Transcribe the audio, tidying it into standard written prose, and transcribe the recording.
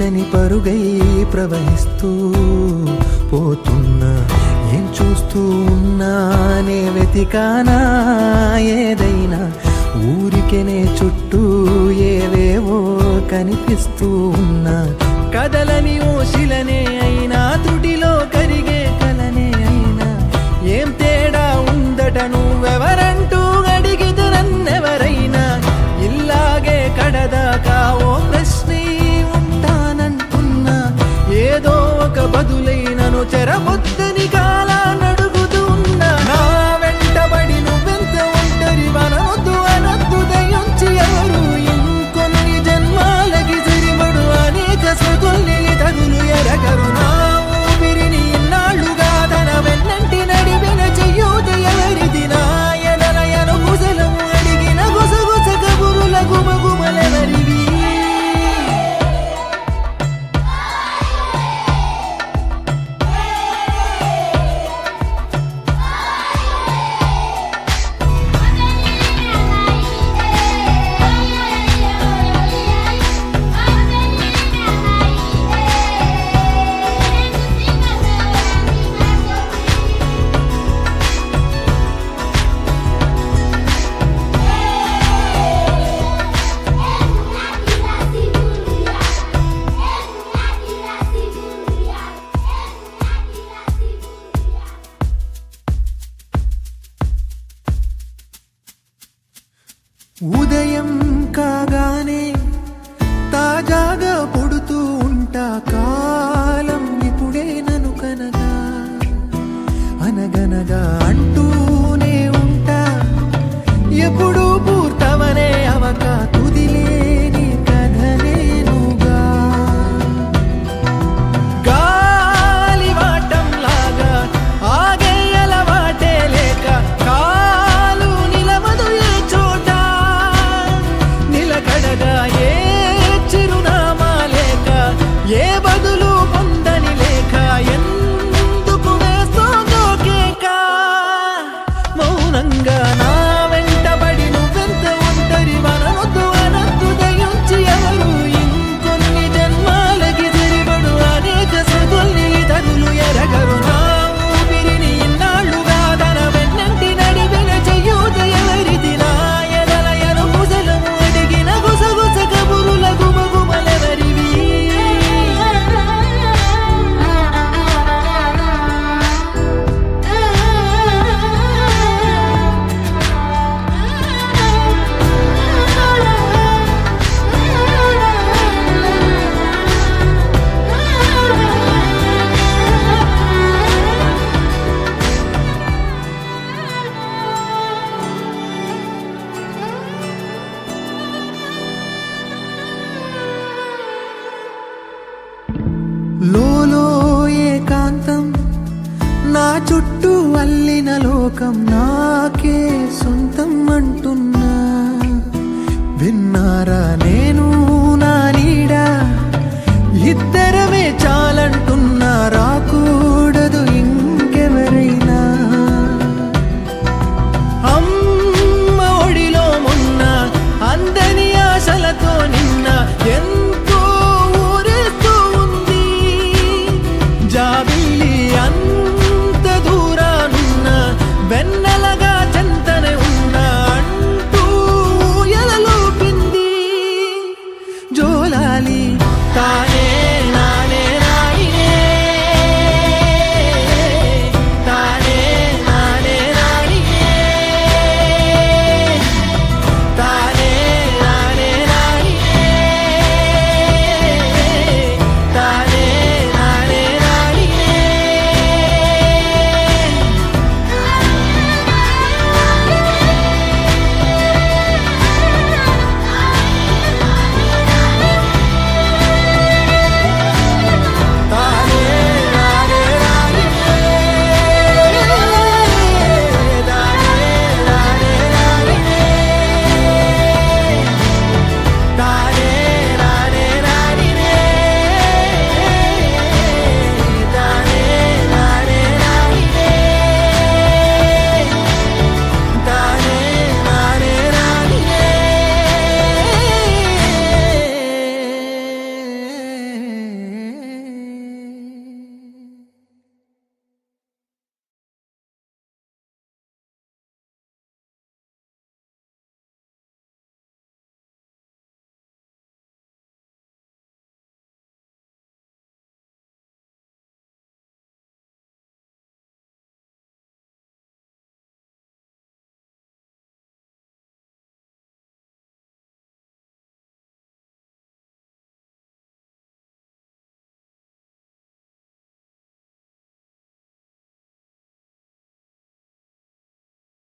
తీర్చని పరుగై ప్రవహిస్తూ పోతున్నా. ఏం చూస్తూ ఉన్నానే వెతికానా ఏదైనా, ఊరికెనే చుట్టూ ఏవేవో కనిపిస్తూ ఉన్నా. కదలని ఓశిలనే అయినా, త్రుటిలో కరిగే కలనే అయినా, ఏం తేడా ఉందట నువ్వెవరంటూ అడిగితే నన్నెవరైనా. ఇల్లాగే కడదాకా ఓ ప్రశ్నే ఉంటానంటున్నా. ఏదో ఒక బదులైనను చెరబొద్దని కాలానడుగుతూ ఉన్నా. నా వెంటబడి నువ్వెంత ఒంటరి వనవద్దు అనద్దు దయించి ఎవరు. ఇంకొన్ని జన్మాలకి సరిపడు అనేక స్మృతుల్ని తగులు ఎరగరు. నా ఊపిరిని ఇన్నాళ్ళుగా తన వెన్నంటి నడిపిన చెయ్యూత ఎవరిది. నా ఎదలయను కుశలము అడిగిన గుసగుస కబురుల గుమగుమలెవరివి. ఉదయం కాగానే తాజాగా పుడుతూ ఉంటా. కాలం ఇప్పుడే నన్ను కనగా అనగనగా అంటూనే ఉంటా. ఎప్పుడు పూర్తవనే అవక తుదిలేని కథనేనుగా. గాలి వాటంలాగా ఆగేయల వాటే లేక, కాలు నిలవదు ఏ చోట. నిలకడగా ఏ చిరునామా లేక, ఏ బదులు పొందని లేక, ఎందుకు వేస్తోందో కేక. మౌనంగా నా వెంటబడి నువ్వెంత ఒంటరి వనవద్దు అనద్దు దయించి ఎవరు. ఇంకొన్ని జన్మాలకి సరిపడు అనేక స్మృతుల్ని తగులు ఎరగరు. నా ఊపిరిని ఇన్నాళ్ళుగా తన వెన్నంటి నడిపిన చెయ్యూత ఎవరిది. నా ఎదలయను కుశలము అడిగిన గుసగుస కబురుల గుమగుమలెవరివి. లోలో ఏకాంతం, నా చుట్టూ అల్లిన లోకం నాకే సొంతం అంటున్నా. విన్నారా